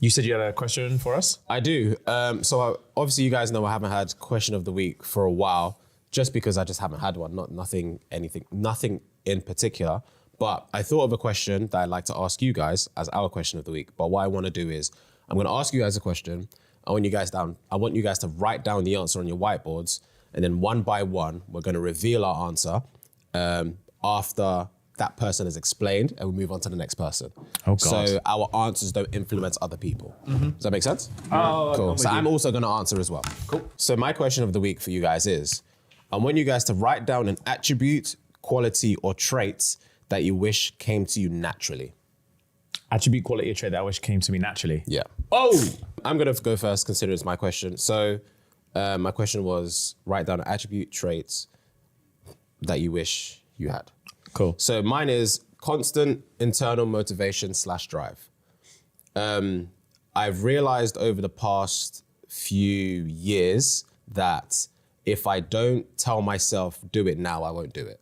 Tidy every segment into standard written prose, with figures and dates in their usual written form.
You said you had a question for us? I do. Obviously you guys know I haven't had question of the week for a while, just because I just haven't had one. Nothing in particular. But I thought of a question that I'd like to ask you guys as our question of the week. But what I want to do is I'm going to ask you guys a question. I want you guys to write down the answer on your whiteboards, and then one by one we're going to reveal our answer after that person has explained, and we move on to the next person. Oh, God. So our answers don't influence other people. Does that make sense? Oh, cool. So I'm also going to answer as well. Cool. So my question of the week for you guys is, I want you guys to write down an attribute, quality, or trait that you wish came to you naturally. Attribute, quality, or trait that I wish came to me naturally? Yeah. Oh! I'm going to go first, considering it's my question. So my question was, write down an attribute, traits that you wish you had. Cool. So mine is constant internal motivation / drive. I've realized over the past few years that if I don't tell myself, do it now, I won't do it.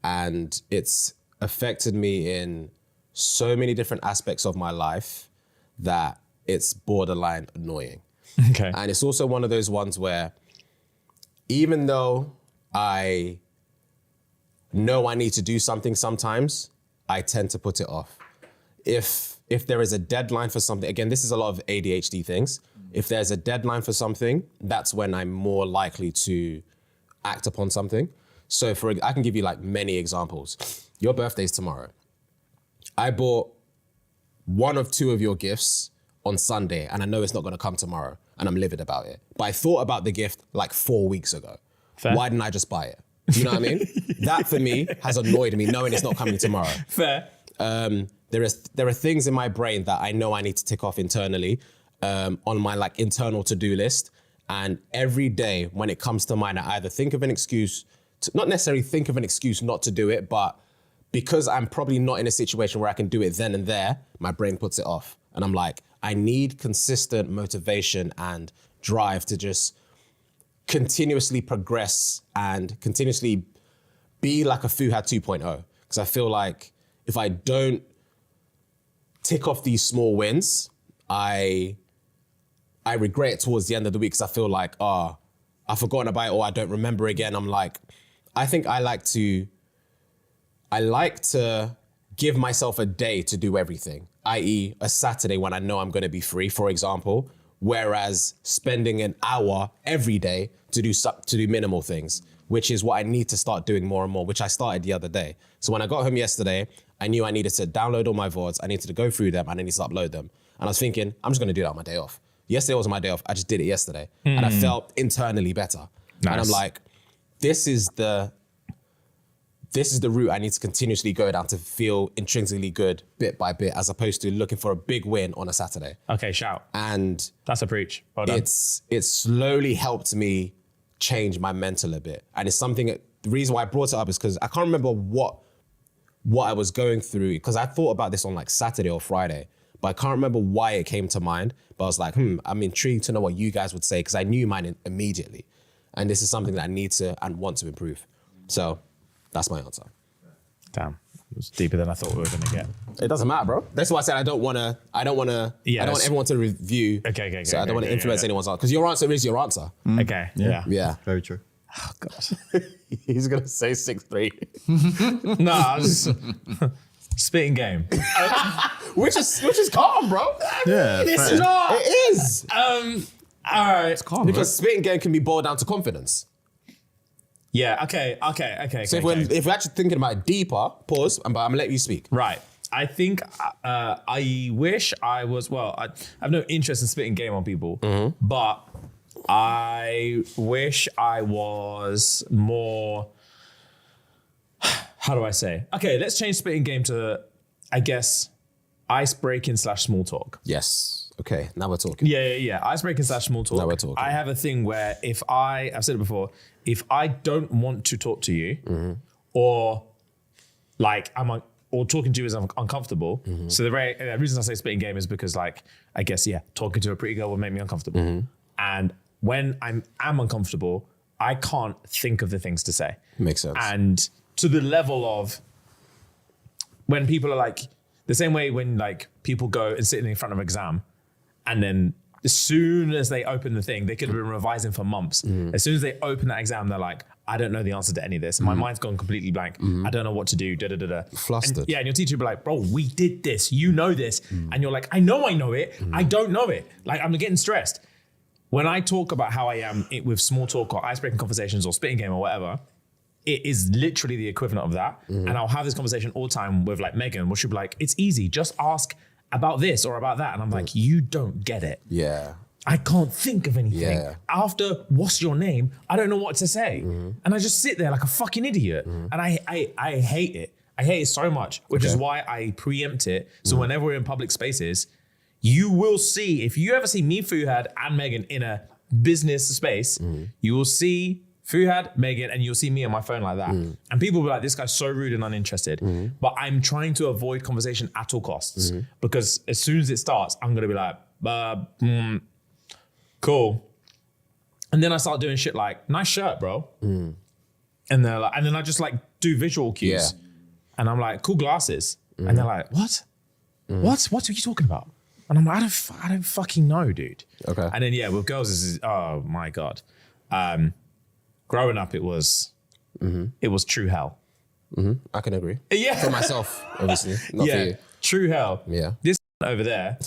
And it's affected me in so many different aspects of my life that it's borderline annoying. Okay. And it's also one of those ones where even though I know I need to do something sometimes, I tend to put it off. If there is a deadline for something, again, this is a lot of ADHD things. If there's a deadline for something, that's when I'm more likely to act upon something. So I can give you like many examples. Your birthday's tomorrow. I bought one of two of your gifts on Sunday, and I know it's not gonna come tomorrow, and I'm livid about it. But I thought about the gift like 4 weeks ago. Fair. Why didn't I just buy it? Do you know what I mean? That for me has annoyed me, knowing it's not coming tomorrow. Fair. There are things in my brain that I know I need to tick off internally on my like internal to-do list. And every day when it comes to mind, I either think of an excuse, not necessarily think of an excuse not to do it, but because I'm probably not in a situation where I can do it then and there, my brain puts it off. And I'm like, I need consistent motivation and drive to just continuously progress and continuously be like a Fuhad 2.0. Because I feel like if I don't tick off these small wins, I regret it towards the end of the week because I feel like, I've forgotten about it or I don't remember again. I'm like, I think I like to give myself a day to do everything, i.e. a Saturday when I know I'm gonna be free, for example, whereas spending an hour every day to do minimal things, which is what I need to start doing more and more, which I started the other day. So when I got home yesterday, I knew I needed to download all my VODs, I needed to go through them, and I needed to upload them. And I was thinking, I'm just gonna do that on my day off. Yesterday wasn't my day off, I just did it yesterday. And I felt internally better. Nice. And I'm like, this is the route I need to continuously go down to feel intrinsically good bit by bit, as opposed to looking for a big win on a Saturday. Okay, shout. And that's a preach. Well done. It's slowly helped me change my mental a bit. And it's something, the reason why I brought it up is because I can't remember what I was going through, because I thought about this on like Saturday or Friday, but I can't remember why it came to mind. But I was like, I'm intrigued to know what you guys would say, because I knew mine immediately. And this is something that I need to and want to improve. So that's my answer. Damn, it was deeper than I thought we were gonna get. It doesn't matter, bro. That's why I said I don't want everyone to review. Okay. So I don't want to influence anyone's answer, because your answer is your answer. Okay, yeah. Very true. Oh, God. He's gonna say 6'3". No, I was spitting game. which is calm, bro. Yeah, It's fair. not. It is. All right. It's calm, Because spitting game can be boiled down to confidence. Yeah, okay. So if we're actually thinking about it deeper, pause, but I'm gonna let you speak. Right. I think I wish I was, I have no interest in spitting game on people, but I wish I was more, how do I say? Okay, let's change spitting game to, I guess, ice breaking / small talk. Yes. Okay, now we're talking. Yeah. Ice breaking / small talk. Now we're talking. I have a thing where I've said it before, if I don't want to talk to you, or like or talking to you is uncomfortable. So the reason I say spitting game is because, like, I guess, talking to a pretty girl will make me uncomfortable. And when I'm uncomfortable, I can't think of the things to say. Makes sense. And to the level of when people are like, The same way when like people go and sit in front of an exam, and then as soon as they open the thing, they could have been revising for months. As soon as they open that exam, they're like, I don't know the answer to any of this. My mind's gone completely blank. I don't know what to do. Flustered. And your teacher will be like, bro, we did this. You know this. And you're like, I know it. I don't know it. Like, I'm getting stressed. When I talk about how I am with small talk or icebreaking conversations or spitting game or whatever, it is literally the equivalent of that. And I'll have this conversation all the time with like Megan, where she'll be like, it's easy. Just ask about this or about that. And I'm like, you don't get it. Yeah. I can't think of anything. Yeah. After what's your name, I don't know what to say. And I just sit there like a fucking idiot. And I hate it. I hate it so much, which is why I preempt it. So whenever we're in public spaces, you will see, if you ever see me, Fuhad, and Megan in a business space, you will see Fuhad, Megan, and you'll see me on my phone like that. And people will be like, this guy's so rude and uninterested. But I'm trying to avoid conversation at all costs. Because as soon as it starts, I'm gonna be like, cool. And then I start doing shit like, nice shirt, bro. And they're like, and then I just like do visual cues. And I'm like, cool glasses. And they're like, what? What are you talking about? And I'm like, I don't fucking know, dude. Okay. And then with girls, this is, oh my God. Growing up, it was true hell. I can agree. Yeah. For myself, obviously. Not for you. True hell. Yeah. This over there,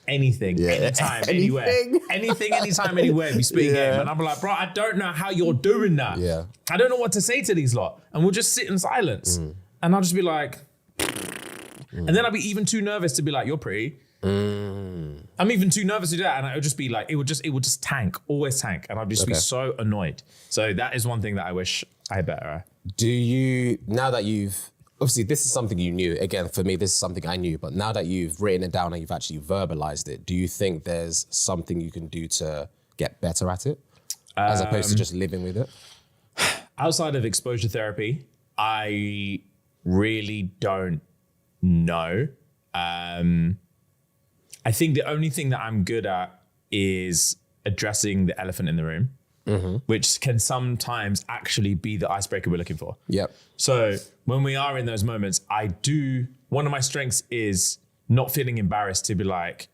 anything, anytime, anywhere. Anything, anytime, anywhere, we speak game. And I'm like, bro, I don't know how you're doing that. Yeah. I don't know what to say to these lot. And we'll just sit in silence. And I'll just be like, and then I'll be even too nervous to be like, you're pretty. I'm even too nervous to do that. And it would just be like, it would just tank, always tank. And I'd just be so annoyed. So that is one thing that I wish I had better at. Do you, now that you've, obviously this is something you knew, again, for me, this is something I knew, but now that you've written it down and you've actually verbalized it, do you think there's something you can do to get better at it? As opposed to just living with it? Outside of exposure therapy, I really don't know. I think the only thing that I'm good at is addressing the elephant in the room, which can sometimes actually be the icebreaker we're looking for. Yep. So when we are in those moments, one of my strengths is not feeling embarrassed to be like,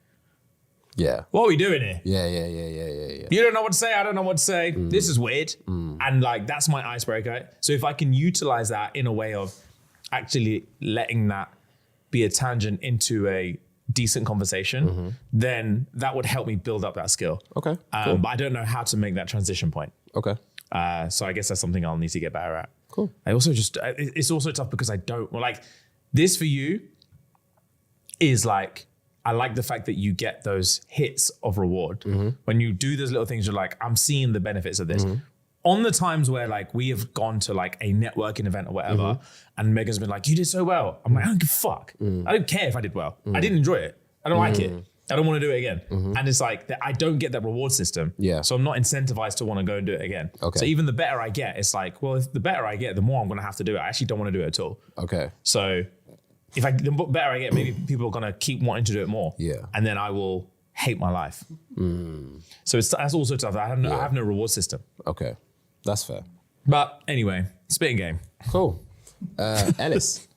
what are we doing here? Yeah. You don't know what to say, I don't know what to say. This is weird. And like, that's my icebreaker. So if I can utilize that in a way of actually letting that be a tangent into a decent conversation, then that would help me build up that skill. Okay, cool. But I don't know how to make that transition point. Okay. So I guess that's something I'll need to get better at. Cool. I also it's also tough because I don't, like, this for you is like, I like the fact that you get those hits of reward. When you do those little things, you're like, I'm seeing the benefits of this. On the times where like we have gone to like a networking event or whatever, and Megan's been like, you did so well. I'm like, I don't give a fuck. I don't care if I did well. I didn't enjoy it. I don't like it. I don't want to do it again. And it's like, I don't get that reward system. Yeah. So I'm not incentivized to want to go and do it again. Okay. So even the better I get, it's like, well, if the better I get, the more I'm going to have to do it. I actually don't want to do it at all. Okay. So the better I get, maybe people are going to keep wanting to do it more. Yeah. And then I will hate my life. So that's also tough. I have no reward system. Okay. That's fair. But anyway, spitting game. Cool. Ellis.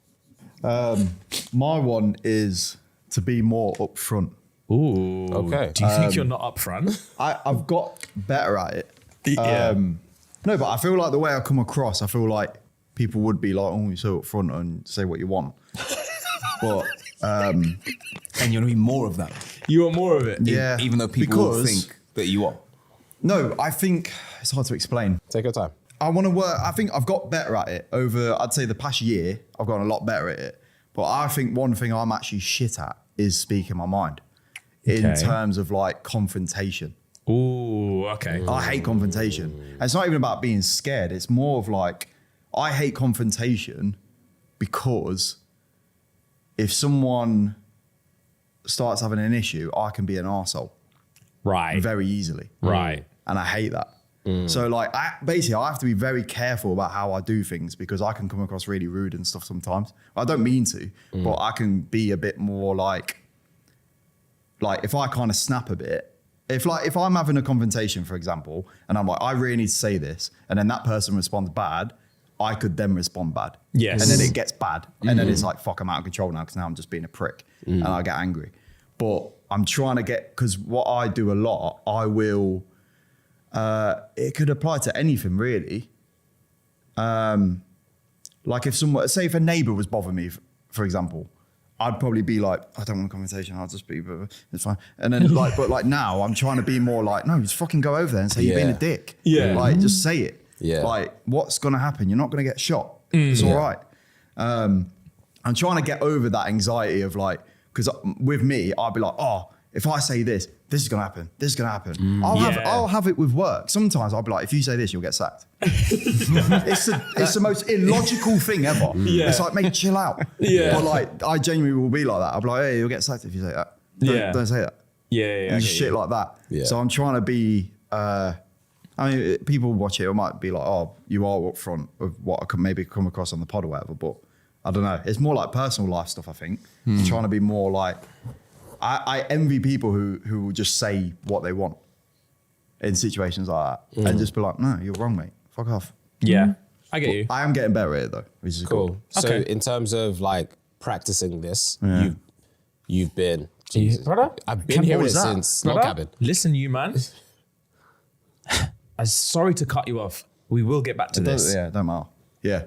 My one is to be more upfront. Ooh. Okay. Do you think you're not upfront? I've got better at it. Yeah. No, but I feel like the way I come across, I feel like people would be like, oh, you're so upfront and say what you want. But and you want to be more of that. You want more of it. yeah, Even though people will because- think that you are. No, I think it's hard to explain. Take your time. I want to work. I think I've got better at it over, I'd say the past year, I've gotten a lot better at it. But I think one thing I'm actually shit at is speaking my mind in Okay. terms of like confrontation. Ooh, okay. I hate confrontation. And it's not even about being scared. It's more of like, I hate confrontation because if someone starts having an issue, I can be an arsehole Right. very easily. Right. And I hate that. So like, I have to be very careful about how I do things because I can come across really rude and stuff sometimes. I don't mean to, but I can be a bit more like if I kind of snap a bit, if I'm having a confrontation, for example, and I'm like, I really need to say this, and then that person responds bad, I could then respond bad. Yes. And then it gets bad. And then it's like, fuck, I'm out of control now because now I'm just being a prick and I get angry. But I'm trying to because what I do a lot, I will, it could apply to anything really. Like if someone, say if a neighbor was bothering me, for example, I'd probably be like, I don't want a conversation. I'll just be, it's fine. And then but like now I'm trying to be more like, no, just fucking go over there and say you're being a dick. Yeah. Like just say it. Yeah. Like what's going to happen? You're not going to get shot. It's all right. I'm trying to get over that anxiety of like, because with me, I'd be like, oh, if I say this is going to happen. This is going to happen. I'll have it with work. Sometimes I'll be like, if you say this, you'll get sacked. it's the most illogical thing ever. Yeah. It's like, mate, chill out. Yeah. But like, I genuinely will be like that. I'll be like, hey, you'll get sacked if you say that. Don't say that. Yeah. And shit like that. Yeah. So I'm trying to be, I mean, people watch it might be like, oh, you are upfront of what I could maybe come across on the pod or whatever. But I don't know. It's more like personal life stuff, I think. I'm trying to be more like, I envy people who will just say what they want in situations like that and just be like, no, you're wrong, mate. Fuck off. Yeah. I get you. I am getting better at it though, which is Cool. cool. So Okay. in terms of like practicing this, you've been, Brother? I've been Cabin, hearing what it was that? since, not Brother, cabin. Listen, you man. I'm sorry to cut you off. We will get back to this. Yeah, don't matter. Yeah.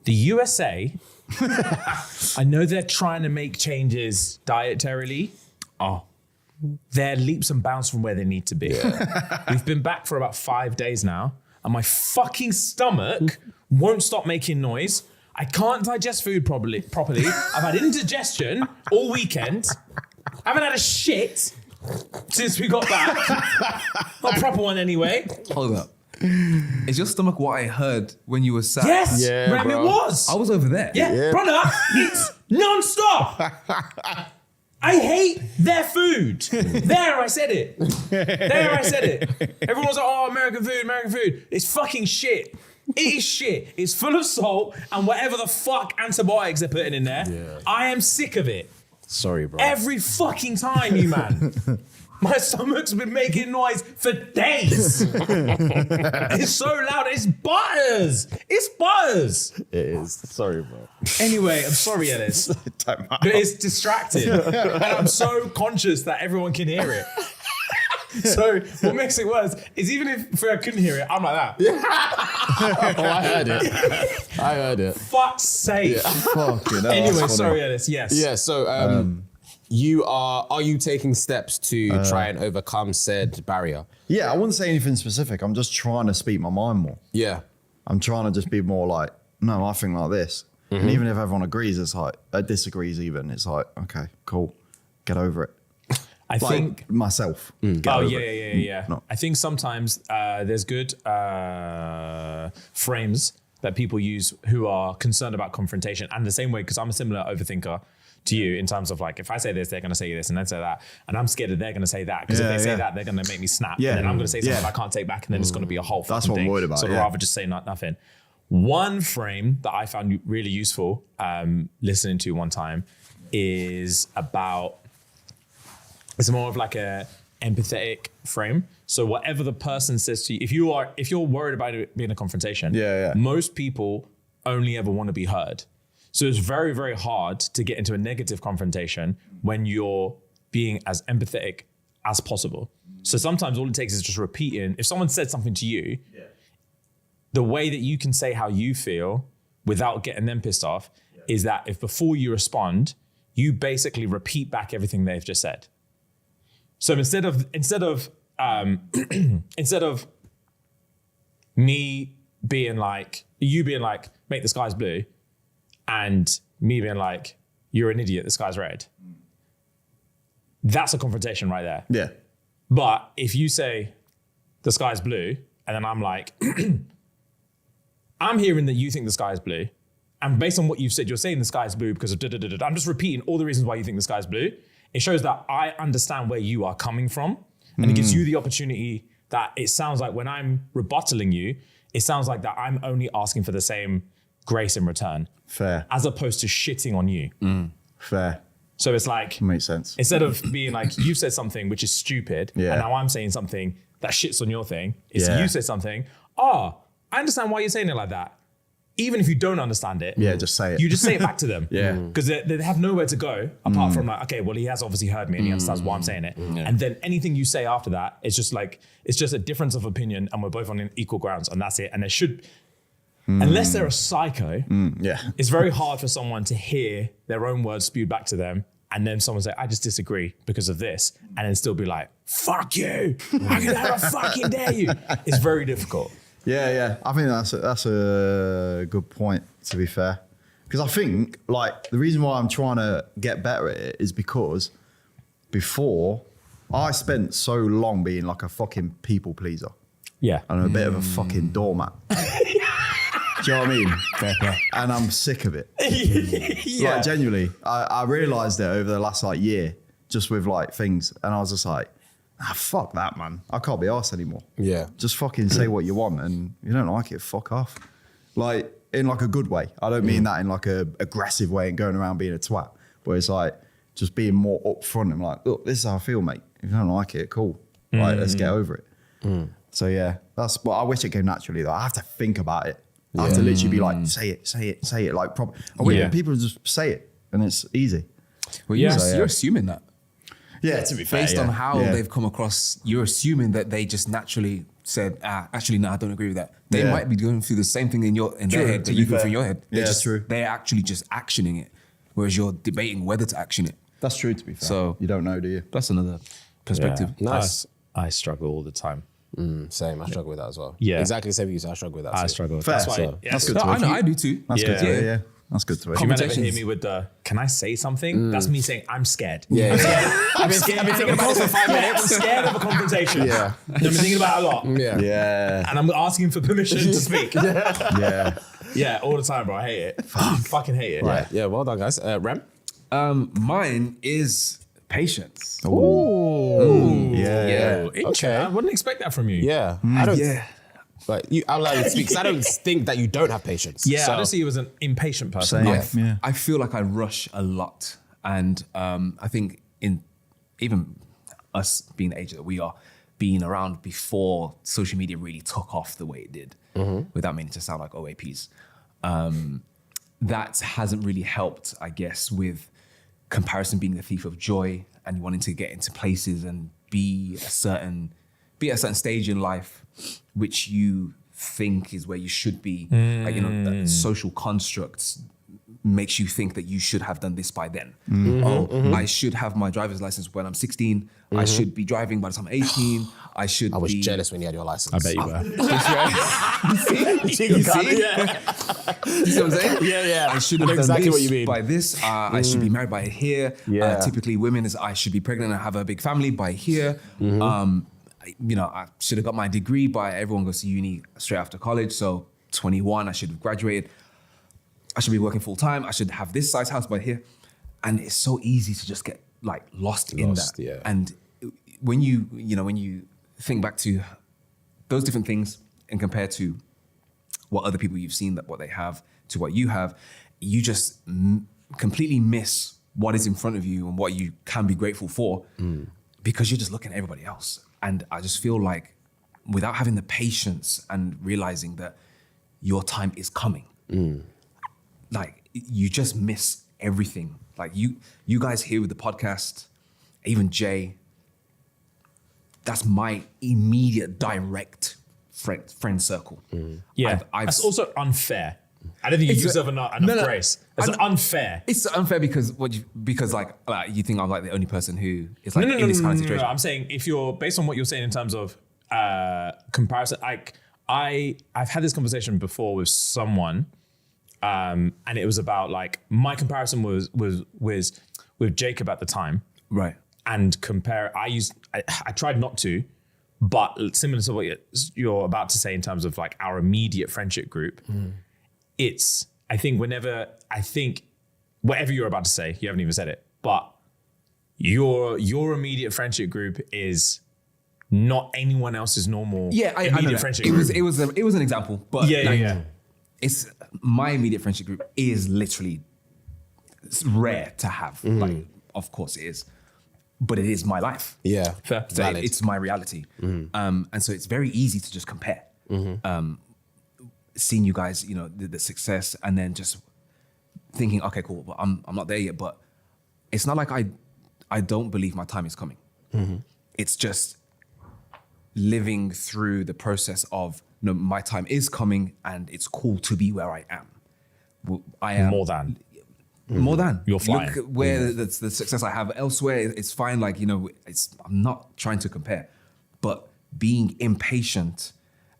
The USA, I know they're trying to make changes dietarily. Oh, they're leaps and bounds from where they need to be. We've been back for about 5 days now, and my fucking stomach won't stop making noise. I can't digest food properly. I've had indigestion all weekend. I haven't had a shit since we got back. Not a proper one anyway. Hold up. Is your stomach what I heard when you were sat? Yes, Yeah, Ram, it bro. was. I was over there. Yeah, brother, it's non-stop. I hate their food. There, I said it. Everyone was like, oh, American food. It's fucking shit. It is shit. It's full of salt and whatever the fuck antibiotics they're putting in there. Yeah. I am sick of it. Sorry, bro. Every fucking time, you man. My stomach's been making noise for days. It's so loud. It's butters. It is. Sorry, bro. Anyway, I'm sorry, Ellis. Don't matter. But it's distracting. And I'm so conscious that everyone can hear it. So what makes it worse is even if I couldn't hear it, I'm like that. Oh, I heard it. Fuck's sake. Fucking hell, Anyway, that's funny. sorry, Ellis. Yes. Yeah, so are you taking steps to try and overcome said barrier? Yeah, I wouldn't say anything specific. I'm just trying to speak my mind more. Yeah. I'm trying to just be more like, no, I think like this. And even if everyone agrees, it's like, disagrees even, it's like, okay, cool, get over it. I Like think. myself. Get Oh, over yeah, it. yeah. No. I think sometimes there's good frames that people use who are concerned about confrontation. And the same way, because I'm a similar overthinker to you in terms of like, if I say this, they're going to say this and then say that. And I'm scared that they're going to say that. Because if they say that, they're going to make me snap. Yeah. And then I'm going to say something Yeah. I can't take back. And then it's going to be a whole That's fucking what I'm thing. worried about, So I'd yeah. rather just say nothing. One frame that I found really useful listening to one time is about, it's more of like a empathetic frame. So whatever the person says to you, if you're worried about it being a confrontation, most people only ever want to be heard. So it's very, very hard to get into a negative confrontation when you're being as empathetic as possible. So sometimes all it takes is just repeating. If someone said something to you, the way that you can say how you feel without getting them pissed off is that if before you respond, you basically repeat back everything they've just said. So instead of me being like, you being like, mate, the sky's blue, and me being like, you're an idiot, the sky's red. That's a confrontation right there. Yeah. But if you say the sky's blue, and then I'm like, I'm hearing that you think the sky is blue, and based on what you've said, you're saying the sky is blue because of da-da-da-da. I'm just repeating all the reasons why you think the sky is blue. It shows that I understand where you are coming from, and it gives you the opportunity that it sounds like when I'm rebuttaling you, it sounds like that I'm only asking for the same grace in return. Fair. As opposed to shitting on you. Fair. So it's like, Makes sense. instead of being like, you said something which is stupid, Yeah. and now I'm saying something that shits on your thing, it's Yeah. you said something, I understand why you're saying it like that. even if you don't understand it, just say it. You just say it back to them. Yeah. Because they have nowhere to go apart from like, okay, well, he has obviously heard me and he understands why I'm saying it. And then anything you say after that, it's just a difference of opinion and we're both on equal grounds and that's it. And there should, unless they're a psycho, it's very hard for someone to hear their own words spewed back to them and then someone say, I just disagree because of this, and then still be like, fuck you, how fucking dare you? It's very difficult. Yeah. I think that's a good point, to be fair. Because I think, like, the reason why I'm trying to get better at it is because before, I spent so long being like a fucking people pleaser. Yeah. And a bit of a fucking doormat. Do you know what I mean? Fair. And I'm sick of it. Yeah. Like, genuinely, I realised it over the last like year, just with like things. And I was just like, fuck that, man. I can't be arsed anymore. Yeah. Just fucking say what you want, and you don't like it, fuck off. Like, in like a good way. I don't mean that in like a aggressive way and going around being a twat, but it's like just being more upfront and like, look, this is how I feel, mate. If you don't like it, cool. Like, let's get over it. So yeah, that's what I wish it came naturally though. I have to think about it. I have to literally be like, say it, like proper. I wish people just say it and it's easy. Well, you're assuming that. Yeah, to be fair. Based on how they've come across, you're assuming that they just naturally said, actually, no, I don't agree with that. They might be going through the same thing in their head that you go through in your head. That's true. They're actually just actioning it, whereas you're debating whether to action it. That's true, to be fair. So you don't know, do you? That's another perspective. Yeah. Nice. I struggle all the time. Same. I struggle with that as well. Yeah. Exactly the same as you. I struggle with that. I too. struggle. Fair. That's why. So, Yeah, that's good No, to I know, hear. I do too. That's good to hear, yeah. That's good to hear. You might never hear me with the, can I say something? That's me saying, I'm scared. Yeah. I'm scared. I've been thinking about this for 5 minutes. I'm scared of a confrontation. Yeah. I've been thinking about it a lot. Yeah. Yeah. And I'm asking for permission to speak. Yeah. Yeah, all the time, bro. I hate it. Fucking hate it. Right. Yeah. Well done, guys. Rem. Mine is patience. Ooh. Yeah. Okay. I wouldn't expect that from you. Yeah. I don't. Like I'll allow you to speak because I don't think that you don't have patience. Yeah, So- I don't see you as an impatient person. Same. Yeah. I feel like I rush a lot, and I think in even us being the age that we are, being around before social media really took off the way it did, without meaning to sound like OAPs, that hasn't really helped, I guess, with comparison being the thief of joy and wanting to get into places and be at a certain stage in life, which you think is where you should be. Like, that social constructs makes you think that you should have done this by then. I should have my driver's license when I'm 16. I should be driving by the time I'm 18. I was jealous when you had your license. I bet you were. You see what I'm saying? Yeah. I should have done exactly this what you mean. by this. I should be married by here. Yeah. Typically, women is I should be pregnant and have a big family by here. I should have got my degree by everyone goes to uni straight after college. So 21, I should have graduated. I should be working full time. I should have this size house by here. And it's so easy to just get like lost in that. Yeah. And when you think back to those different things and compare to what other people you've seen, that what they have to what you have, you just completely miss what is in front of you and what you can be grateful for because you're just looking at everybody else. And I just feel like without having the patience and realizing that your time is coming, like you just miss everything. Like you guys here with the podcast, even Jay, that's my immediate direct friend circle. Yeah. That's also unfair. I don't think you use enough grace. It's unfair. It's unfair because like you think I'm like the only person who is like in this kind of situation. No. I'm saying if you're based on what you're saying in terms of comparison, like I've had this conversation before with someone, and it was about like my comparison was with Jacob at the time, Right. and I tried not to, but similar to what you're about to say in terms of like our immediate friendship group, I think whatever you're about to say, you haven't even said it, but your immediate friendship group is not anyone else's normal immediate friendship group. It was an example, but Yeah. It's my immediate friendship group is literally rare to have. Like, of course it is, but it is my life. Yeah. Fair. So Valid. it's my reality. And so it's very easy to just compare. seeing you guys, you know, the success, and then just thinking, okay, cool, but I'm not there yet. But it's not like I don't believe my time is coming. It's just living through the process of, no, my time is coming, and it's cool to be where I am. I am More than. You're flying. Look at where the success I have elsewhere. It's fine. Like, you know, I'm not trying to compare, but being impatient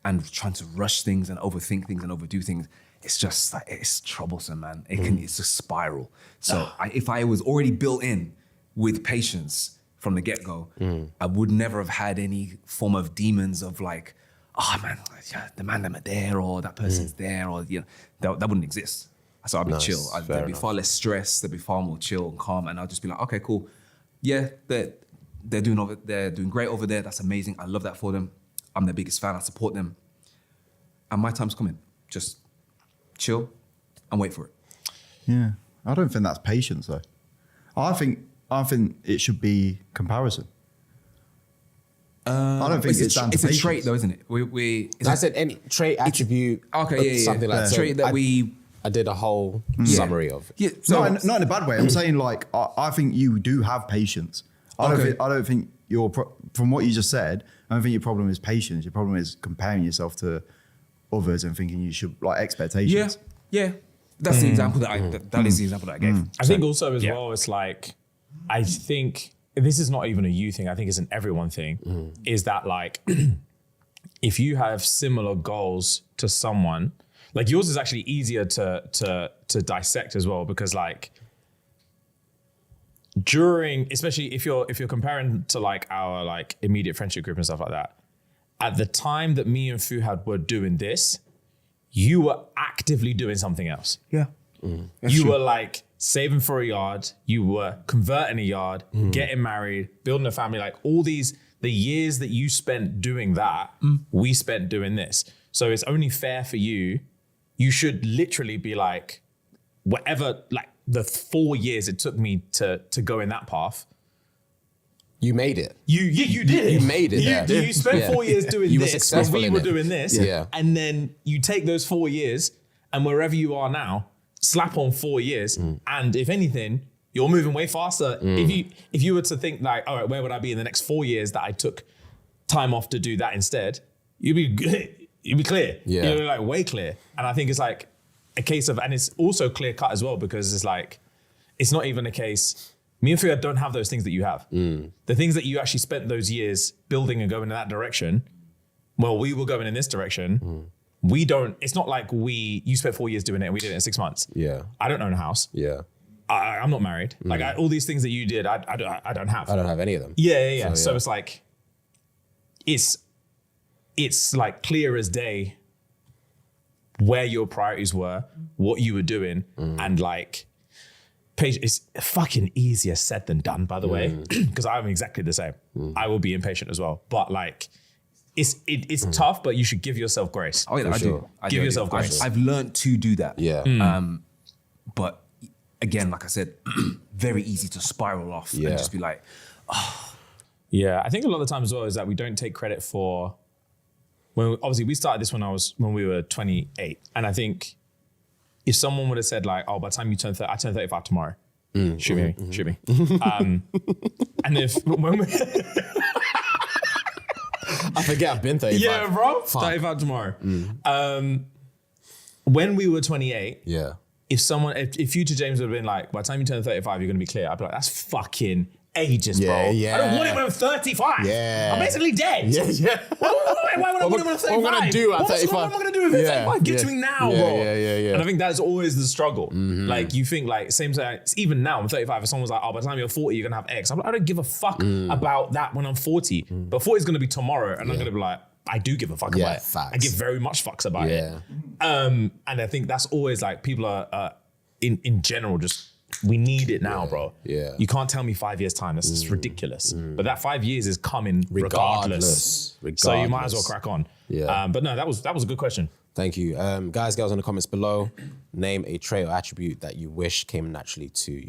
and trying to rush things and overthink things and overdo things, it's just like, it's troublesome, man. It's a spiral. So if I was already built in with patience from the get-go, I would never have had any form of demons of like, oh man, the man them are there, or that person's there, or, you know, that wouldn't exist. So I'd be chill. There'd be far less stress. There'd be far more chill and calm, and I'll just be like, okay, cool. Yeah, they're doing great over there. That's amazing. I love that for them. I'm their biggest fan. I support them, and my time's coming. Just chill and wait for it. Yeah, I don't think that's patience though. I think it should be comparison. I don't think it's down to It's a patience. trait though, isn't it? I said any trait, attribute, something like that. Trait that I did a whole summary of it. Yeah, so not in a bad way. I'm saying like I think you do have patience. I don't think from what you just said, I don't think your problem is patience. Your problem is comparing yourself to others and thinking you should, like, expectations. Yeah. That's the example that is the example that I gave. I think also as well, it's like, I think this is not even a you thing. I think it's an everyone thing. Is that like, if you have similar goals to someone, like yours is actually easier to dissect as well, because like especially if you're comparing to like our like immediate friendship group and stuff like that, at the time that me and Fuhad were doing this, you were actively doing something else. Yeah. You were like saving for a yard, you were converting a yard, getting married, building a family, like all the years that you spent doing that, we spent doing this. So it's only fair for you. You should literally be like, whatever, like the 4 years it took me to go in that path. You made it. You did. You made it. You spent 4 years doing You were this successful when we in were it. doing this. Yeah. And then you take those 4 years and wherever you are now, slap on 4 years. And if anything, you're moving way faster. If you were to think like, all right, where would I be in the next 4 years that I took time off to do that instead? You'd be clear. Yeah. You're like way clear. And I think it's like a case of, and it's also clear cut as well, because it's like, it's not even a case, me and Fuhad don't have those things that you have. The things that you actually spent those years building and going in that direction, well, we were going in this direction. We don't, it's not like you spent 4 years doing it and we did it in 6 months. Yeah. I don't own a house. Yeah. I'm not married. Like all these things that you did, I don't have. I don't have any of them. Yeah. So it's like, it's like clear as day where your priorities were, what you were doing, and like, it's fucking easier said than done, by the way, because I'm exactly the same. I will be impatient as well, but like, it's tough, but you should give yourself grace. Oh yeah, I do. Give yourself grace. I've learned to do that. Yeah. But again, like I said, very easy to spiral off and just be like, Yeah, I think a lot of the time as well is that we don't take credit for, obviously we started this when we were 28. And I think if someone would have said like, oh, by the time you turn 30, I turn 35 tomorrow. Shoot me. And if, when we, I forget I've been 35. yeah, bro, Fuck. 35 tomorrow. When we were 28, Yeah. if Future James would have been like, by the time you turn 35, you're going to be clear, I'd be like, that's fucking ages, bro. Yeah. I don't want it when I'm 35. Yeah. I'm basically dead. Yeah. Why would I want it when I'm 35? What am I gonna do at 35? What am I going to do with 35? Give it to me now, bro. Yeah. And I think that's always the struggle. Like, you think like, same thing, even now, I'm 35, if someone's like, oh, by the time you're 40, you're going to have X. I'm like, I don't give a fuck about that when I'm 40. But 40 is going to be tomorrow, and I'm going to be like, I do give a fuck about it. Facts. I give very much fucks about it. Yeah. And I think that's always like, people are in general, just, we need it now, bro. Yeah. You can't tell me 5 years time. That's just ridiculous. But that 5 years is coming regardless. So you might as well crack on. Yeah. But no, that was a good question. Thank you. Guys, girls in the comments below, name a trait or attribute that you wish came naturally to you.